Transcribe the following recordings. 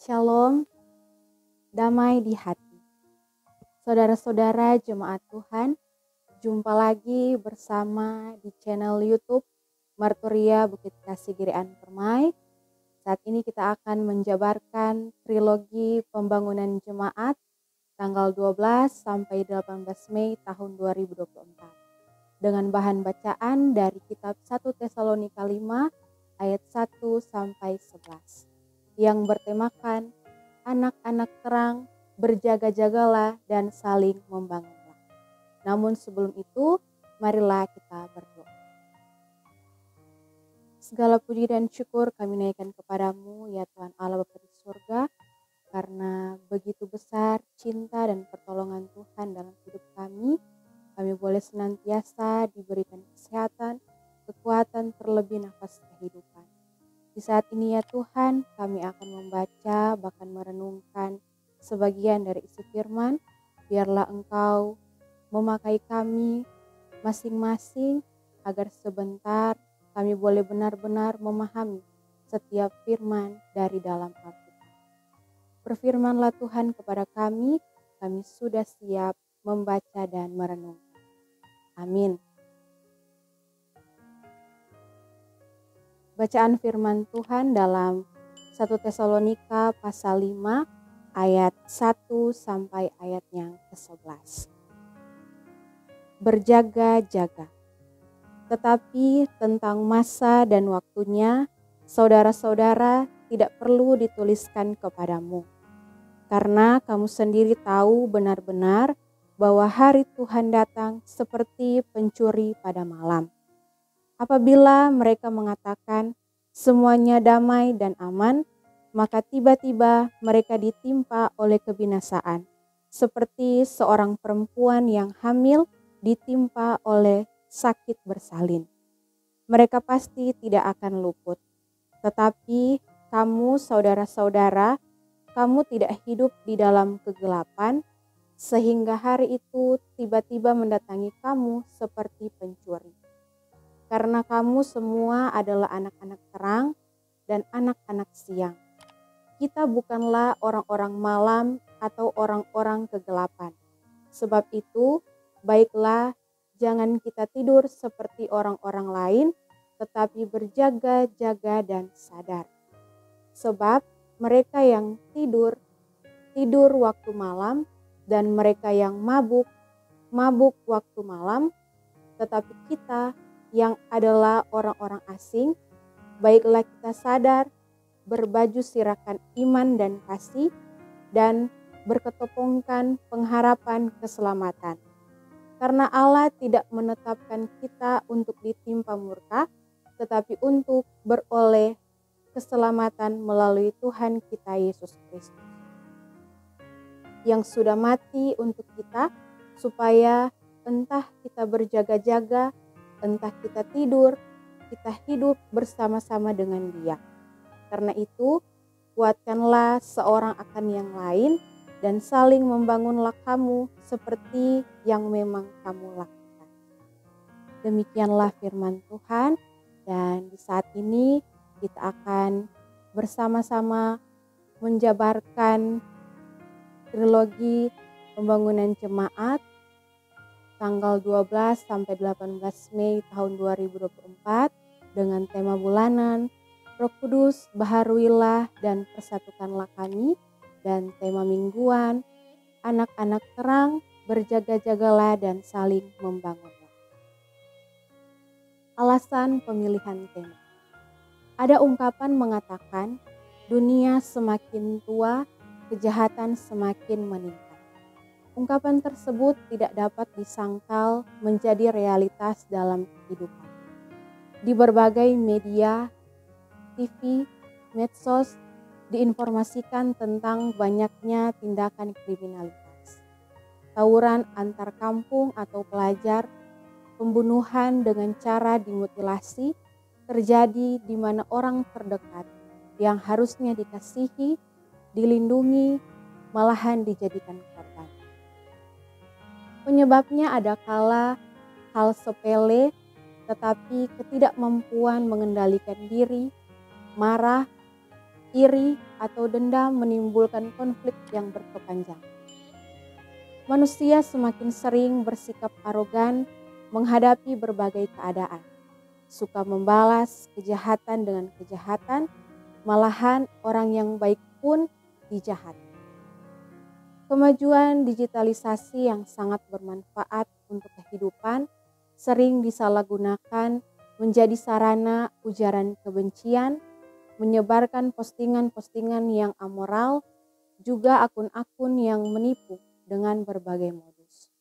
Shalom, damai di hati. Saudara-saudara jemaat Tuhan, jumpa lagi bersama di channel YouTube Marturia Bukit Kasih Girian Permai. Saat ini kita akan menjabarkan trilogi pembangunan jemaat tanggal 12 sampai 18 Mei tahun 2024. Dengan bahan bacaan dari kitab 1 Tesalonika 5 ayat 1 sampai 11. Yang bertemakan anak-anak terang, berjaga-jagalah dan saling membangunlah. Namun sebelum itu, marilah kita berdoa. Segala puji dan syukur kami naikkan kepadamu ya Tuhan Allah Bapa di surga, karena begitu besar cinta dan pertolongan Tuhan dalam hidup kami. Kami boleh senantiasa diberikan kesehatan, kekuatan, terlebih nafas kehidupan. Di saat ini ya Tuhan, kami akan membaca bahkan merenungkan sebagian dari isi firman. Biarlah Engkau memakai kami masing-masing agar sebentar kami boleh benar-benar memahami setiap firman dari dalam Alkitab. Berfirmanlah Tuhan kepada kami sudah siap membaca dan merenungkan. Amin. Bacaan firman Tuhan dalam 1 Tesalonika pasal 5 ayat 1 sampai ayat yang ke-11. Berjaga-jaga. Tetapi tentang masa dan waktunya, saudara-saudara tidak perlu dituliskan kepadamu. Karena kamu sendiri tahu benar-benar bahwa hari Tuhan datang seperti pencuri pada malam. Apabila mereka mengatakan semuanya damai dan aman, maka tiba-tiba mereka ditimpa oleh kebinasaan, seperti seorang perempuan yang hamil ditimpa oleh sakit bersalin. Mereka pasti tidak akan luput. Tetapi kamu saudara-saudara, kamu tidak hidup di dalam kegelapan, sehingga hari itu tiba-tiba mendatangi kamu seperti pencuri. Karena kamu semua adalah anak-anak terang dan anak-anak siang. Kita bukanlah orang-orang malam atau orang-orang kegelapan. Sebab itu, baiklah jangan kita tidur seperti orang-orang lain, tetapi berjaga-jaga dan sadar. Sebab mereka yang tidur waktu malam, dan mereka yang mabuk waktu malam. Tetapi kita yang adalah orang-orang asing, baiklah kita sadar, berbaju sirakan iman dan kasih, dan berketopongkan pengharapan keselamatan. Karena Allah tidak menetapkan kita untuk ditimpa murka, tetapi untuk beroleh keselamatan melalui Tuhan kita Yesus Kristus, yang sudah mati untuk kita, supaya entah kita berjaga-jaga, entah kita tidur, kita hidup bersama-sama dengan Dia. Karena itu, kuatkanlah seorang akan yang lain dan saling membangunlah kamu seperti yang memang kamu lakukan. Demikianlah firman Tuhan, dan di saat ini kita akan bersama-sama menjabarkan trilogi pembangunan jemaat tanggal 12 sampai 18 Mei tahun 2024 dengan tema bulanan Roh Kudus baharuilah dan persatukanlah kami, dan tema mingguan anak-anak terang, berjaga-jagalah dan saling membangunlah. Alasan pemilihan tema. Ada ungkapan mengatakan dunia semakin tua, kejahatan semakin meningkat. Ungkapan tersebut tidak dapat disangkal menjadi realitas dalam kehidupan. Di berbagai media, TV, medsos, diinformasikan tentang banyaknya tindakan kriminalitas. Tawuran antar kampung atau pelajar, pembunuhan dengan cara dimutilasi terjadi di mana orang terdekat yang harusnya dikasihi, dilindungi, malahan dijadikan korban. Penyebabnya adakala hal sepele, tetapi ketidakmampuan mengendalikan diri, marah, iri, atau dendam menimbulkan konflik yang berkepanjangan. Manusia semakin sering bersikap arogan menghadapi berbagai keadaan, suka membalas kejahatan dengan kejahatan, malahan orang yang baik pun dijahati. Kemajuan digitalisasi yang sangat bermanfaat untuk kehidupan sering disalahgunakan menjadi sarana ujaran kebencian, menyebarkan postingan-postingan yang amoral, juga akun-akun yang menipu dengan berbagai modus.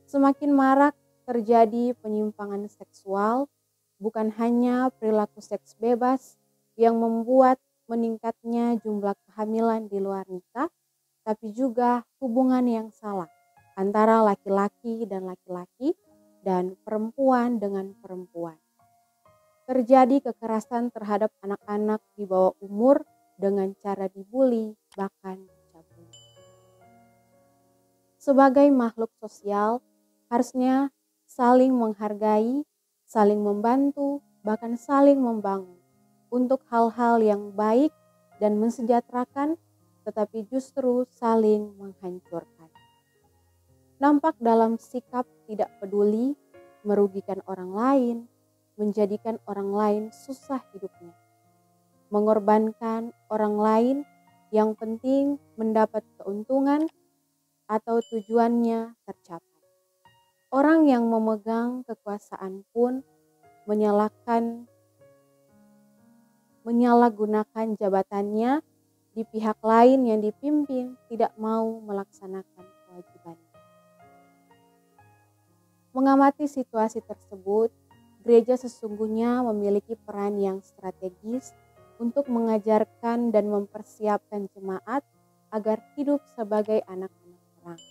Semakin marak terjadi penyimpangan seksual, bukan hanya perilaku seks bebas yang membuat meningkatnya jumlah kehamilan di luar nikah, tapi juga hubungan yang salah antara laki-laki dan perempuan dengan perempuan. Terjadi kekerasan terhadap anak-anak di bawah umur dengan cara dibully, bahkan dicabuli. Sebagai makhluk sosial, harusnya saling menghargai, saling membantu, bahkan saling membangun untuk hal-hal yang baik dan mensejahterakan, tetapi justru saling menghancurkan. Nampak dalam sikap tidak peduli, merugikan orang lain, menjadikan orang lain susah hidupnya, mengorbankan orang lain yang penting mendapat keuntungan atau tujuannya tercapai. Orang yang memegang kekuasaan pun menyalahgunakan jabatannya di pihak lain yang dipimpin tidak mau melaksanakan kewajibannya. Mengamati situasi tersebut, gereja sesungguhnya memiliki peran yang strategis untuk mengajarkan dan mempersiapkan jemaat agar hidup sebagai anak-anak terang,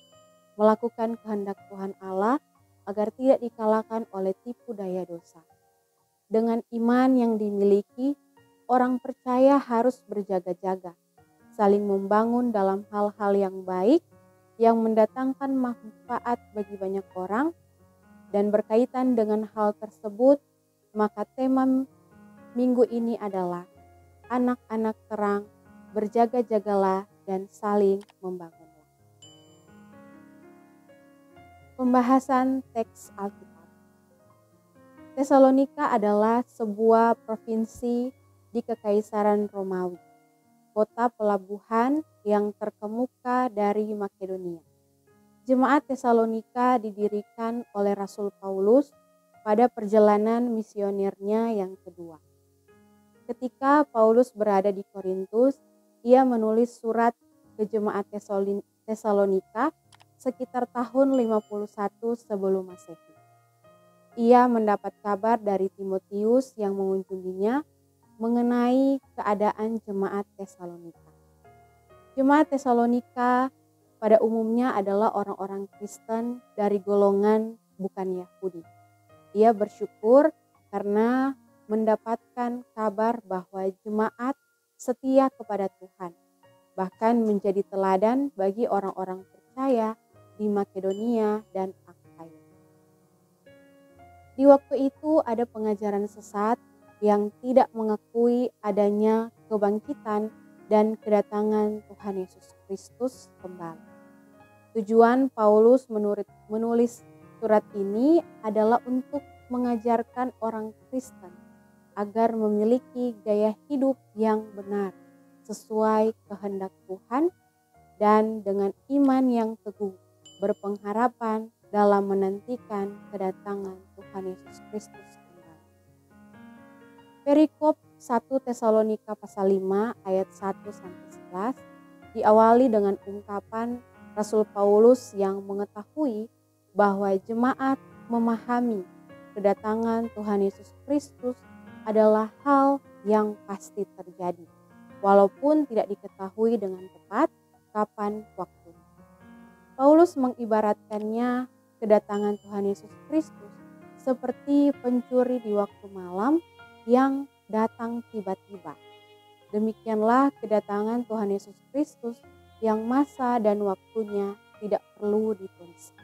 melakukan kehendak Tuhan Allah agar tidak dikalahkan oleh tipu daya dosa. Dengan iman yang dimiliki, orang percaya harus berjaga-jaga, saling membangun dalam hal-hal yang baik yang mendatangkan manfaat bagi banyak orang. Dan berkaitan dengan hal tersebut, maka tema minggu ini adalah anak-anak terang, berjaga-jagalah dan saling membangunlah. Pembahasan teks Alkitab. Tesalonika adalah sebuah provinsi di Kekaisaran Romawi, kota pelabuhan yang terkemuka dari Makedonia. Jemaat Tesalonika didirikan oleh Rasul Paulus pada perjalanan misionirnya yang kedua. Ketika Paulus berada di Korintus, ia menulis surat ke jemaat Tesalonika sekitar tahun 51 sebelum Masehi. Ia mendapat kabar dari Timotius yang mengunjunginya mengenai keadaan jemaat Tesalonika. Jemaat Tesalonika pada umumnya adalah orang-orang Kristen dari golongan bukan Yahudi. Ia bersyukur karena mendapatkan kabar bahwa jemaat setia kepada Tuhan, bahkan menjadi teladan bagi orang-orang percaya di Makedonia dan Akhaya. Di waktu itu ada pengajaran sesat yang tidak mengakui adanya kebangkitan dan kedatangan Tuhan Yesus Kristus kembali. Tujuan Paulus menulis surat ini adalah untuk mengajarkan orang Kristen agar memiliki gaya hidup yang benar sesuai kehendak Tuhan dan dengan iman yang teguh berpengharapan dalam menantikan kedatangan Tuhan Yesus Kristus kembali. Perikop 1 Tesalonika pasal 5 ayat 1-11 diawali dengan ungkapan Rasul Paulus yang mengetahui bahwa jemaat memahami kedatangan Tuhan Yesus Kristus adalah hal yang pasti terjadi, walaupun tidak diketahui dengan tepat kapan waktunya. Paulus mengibaratkannya kedatangan Tuhan Yesus Kristus seperti pencuri di waktu malam yang datang tiba-tiba. Demikianlah kedatangan Tuhan Yesus Kristus yang masa dan waktunya tidak perlu dituliskan.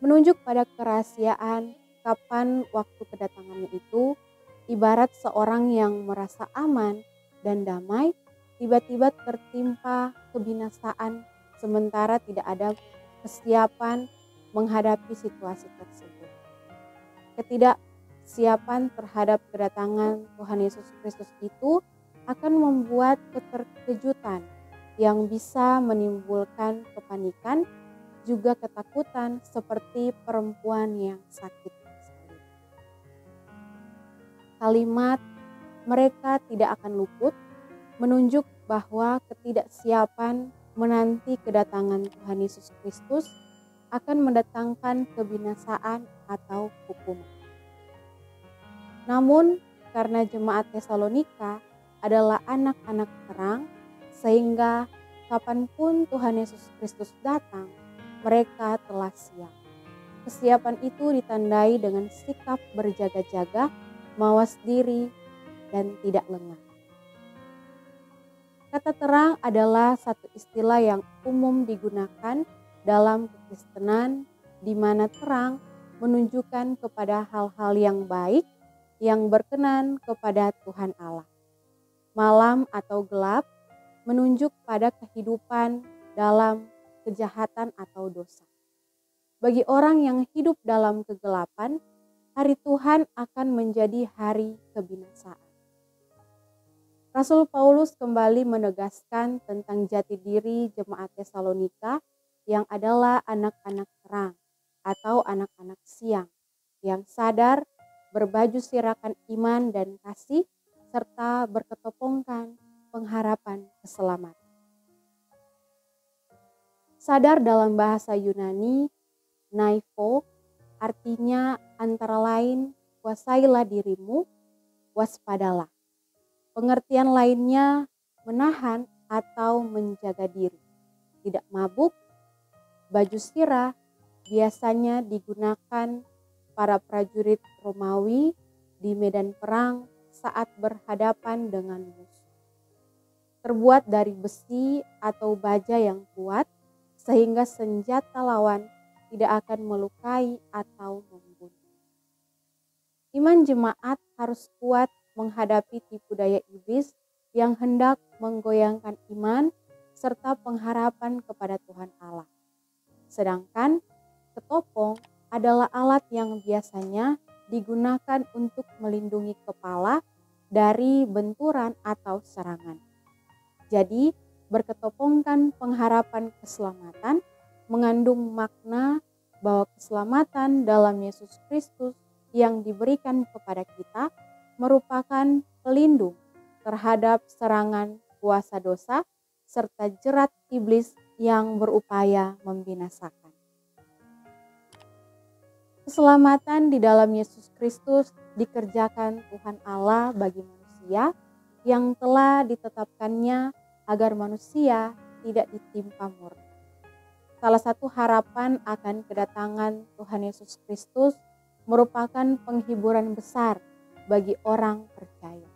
Menunjuk pada kerahasiaan kapan waktu kedatangannya itu, ibarat seorang yang merasa aman dan damai, tiba-tiba tertimpa kebinasaan sementara tidak ada kesiapan menghadapi situasi tersebut. Ketidaksiapan terhadap kedatangan Tuhan Yesus Kristus itu akan membuat keterkejutan yang bisa menimbulkan kepanikan, juga ketakutan seperti perempuan yang sakit tersebut. Kalimat "mereka tidak akan luput" menunjuk bahwa ketidaksiapan menanti kedatangan Tuhan Yesus Kristus akan mendatangkan kebinasaan atau hukuman. Namun, karena jemaat Tesalonika adalah anak-anak terang, sehingga kapanpun Tuhan Yesus Kristus datang, mereka telah siap. Kesiapan itu ditandai dengan sikap berjaga-jaga, mawas diri, dan tidak lengah. Kata terang adalah satu istilah yang umum digunakan dalam kekristenan, di mana terang menunjukkan kepada hal-hal yang baik yang berkenan kepada Tuhan Allah. Malam atau gelap menunjuk pada kehidupan dalam kejahatan atau dosa. Bagi orang yang hidup dalam kegelapan, hari Tuhan akan menjadi hari kebinasaan. Rasul Paulus kembali menegaskan tentang jati diri jemaat Tesalonika yang adalah anak-anak terang atau anak-anak siang yang sadar, berbaju sirakan iman dan kasih, serta berketopongkan pengharapan keselamatan. Sadar dalam bahasa Yunani, naifo, artinya antara lain kuasailah dirimu, waspadalah. Pengertian lainnya menahan atau menjaga diri, tidak mabuk. Baju sirah biasanya digunakan para prajurit Romawi di medan perang saat berhadapan dengan musuh. Terbuat dari besi atau baja yang kuat, sehingga senjata lawan tidak akan melukai atau membunuh. Iman jemaat harus kuat menghadapi tipu daya iblis yang hendak menggoyangkan iman serta pengharapan kepada Tuhan Allah. Sedangkan ketopong adalah alat yang biasanya digunakan untuk melindungi kepala dari benturan atau serangan. Jadi, berketopongkan pengharapan keselamatan mengandung makna bahwa keselamatan dalam Yesus Kristus yang diberikan kepada kita merupakan pelindung terhadap serangan kuasa dosa serta jerat iblis yang berupaya membinasakan. Keselamatan di dalam Yesus Kristus dikerjakan Tuhan Allah bagi manusia yang telah ditetapkannya agar manusia tidak ditimpa murka. Salah satu harapan akan kedatangan Tuhan Yesus Kristus merupakan penghiburan besar bagi orang percaya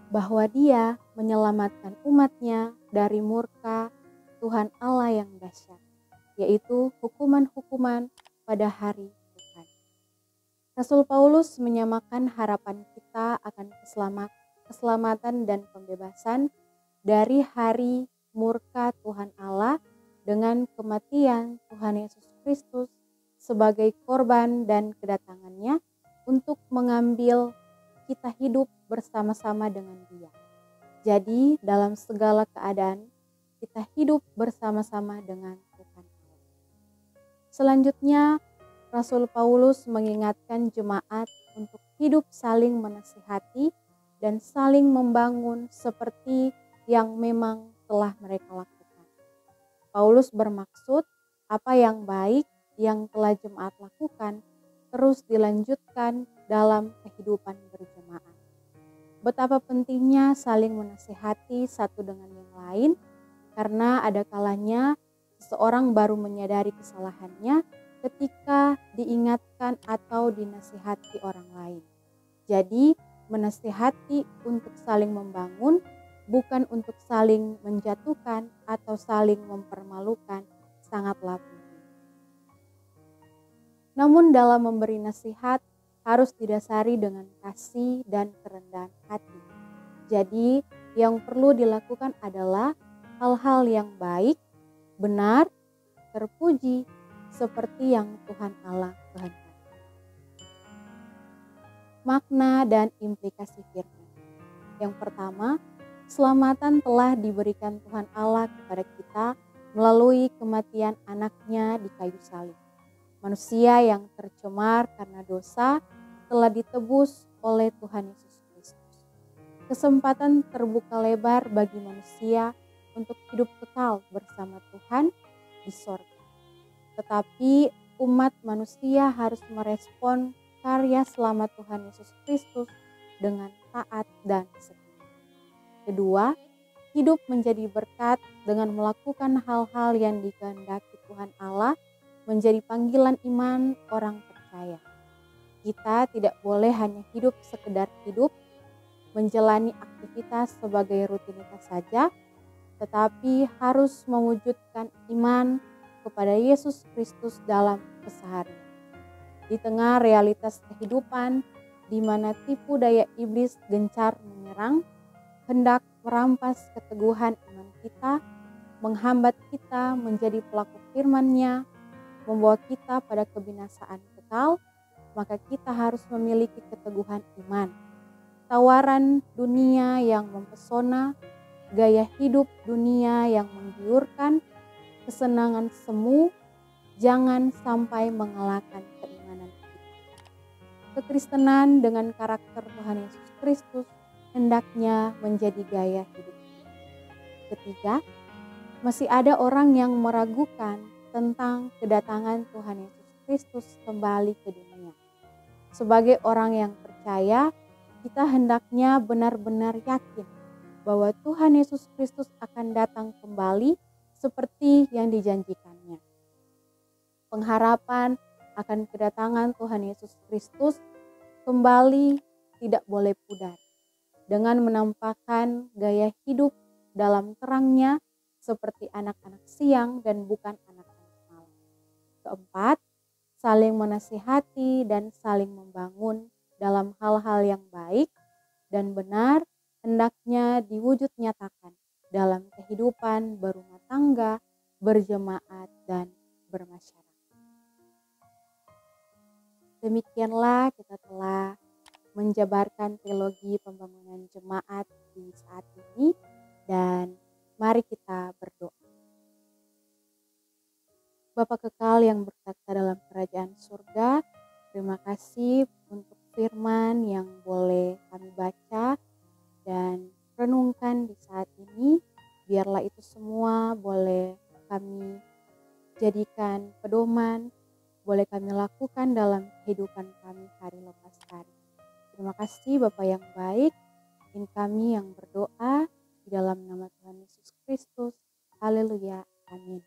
bahwa Dia menyelamatkan umatnya dari murka Tuhan Allah yang dahsyat, yaitu hukuman-hukuman pada hari Tuhan. Rasul Paulus menyamakan harapan kita akan keselamatan dan pembebasan dari hari murka Tuhan Allah dengan kematian Tuhan Yesus Kristus sebagai korban dan kedatangannya untuk mengambil kita hidup bersama-sama dengan Dia. Jadi dalam segala keadaan kita hidup bersama-sama dengan Tuhan. Selanjutnya Rasul Paulus mengingatkan jemaat untuk hidup saling menasihati dan saling membangun seperti yang memang telah mereka lakukan. Paulus bermaksud apa yang baik yang telah jemaat lakukan terus dilanjutkan dalam kehidupan berjemaat. Betapa pentingnya saling menasihati satu dengan yang lain, karena ada kalanya seseorang baru menyadari kesalahannya ketika diingatkan atau dinasihati orang lain. Jadi, menasihati untuk saling membangun, bukan untuk saling menjatuhkan atau saling mempermalukan, sangatlah penting. Namun dalam memberi nasihat harus didasari dengan kasih dan kerendahan hati. Jadi Yang perlu dilakukan adalah hal-hal yang baik, benar, terpuji, seperti yang Tuhan Allah kehendaki. Makna dan implikasi firman. Yang pertama, keselamatan telah diberikan Tuhan Allah kepada kita melalui kematian anaknya di kayu salib. Manusia yang tercemar karena dosa telah ditebus oleh Tuhan Yesus Kristus. Kesempatan terbuka lebar bagi manusia untuk hidup kekal bersama Tuhan di sorga. Tetapi umat manusia harus merespon karya selamat Tuhan Yesus Kristus dengan taat dan setia. Kedua, hidup menjadi berkat dengan melakukan hal-hal yang dikehendaki Tuhan Allah menjadi panggilan iman orang percaya. Kita tidak boleh hanya hidup sekedar hidup, menjalani aktivitas sebagai rutinitas saja, tetapi harus mewujudkan iman kepada Yesus Kristus dalam keseharian. Di tengah realitas kehidupan di mana tipu daya iblis gencar menyerang, hendak merampas keteguhan iman kita, menghambat kita menjadi pelaku firman-Nya, membawa kita pada kebinasaan kekal, maka kita harus memiliki keteguhan iman. Tawaran dunia yang mempesona, gaya hidup dunia yang menggiurkan, kesenangan semu, jangan sampai mengalahkan keimanan kita. Kekristenan dengan karakter Tuhan Yesus Kristus hendaknya menjadi gaya hidup. Ketiga, masih ada orang yang meragukan tentang kedatangan Tuhan Yesus Kristus kembali ke dunia. Sebagai orang yang percaya, kita hendaknya benar-benar yakin bahwa Tuhan Yesus Kristus akan datang kembali seperti yang dijanjikannya. Pengharapan akan kedatangan Tuhan Yesus Kristus kembali tidak boleh pudar dengan menampakkan gaya hidup dalam terangnya seperti anak-anak siang dan bukan anak-anak malam. Keempat, saling menasihati dan saling membangun dalam hal-hal yang baik dan benar hendaknya diwujud nyatakan dalam kehidupan berumah tangga, berjemaat, dan bermasyarakat. Demikianlah kita telah menjabarkan teologi pembangunan jemaat di saat ini, dan mari kita berdoa. Bapa kekal yang bertakhta dalam kerajaan surga, terima kasih untuk firman yang boleh kami baca dan renungkan di saat ini. Biarlah itu semua boleh kami jadikan pedoman, boleh kami lakukan dalam kehidupan kami hari lepas hari. Terima kasih Bapa yang baik, ini kami yang berdoa di dalam nama Tuhan Yesus Kristus. Haleluya, amin.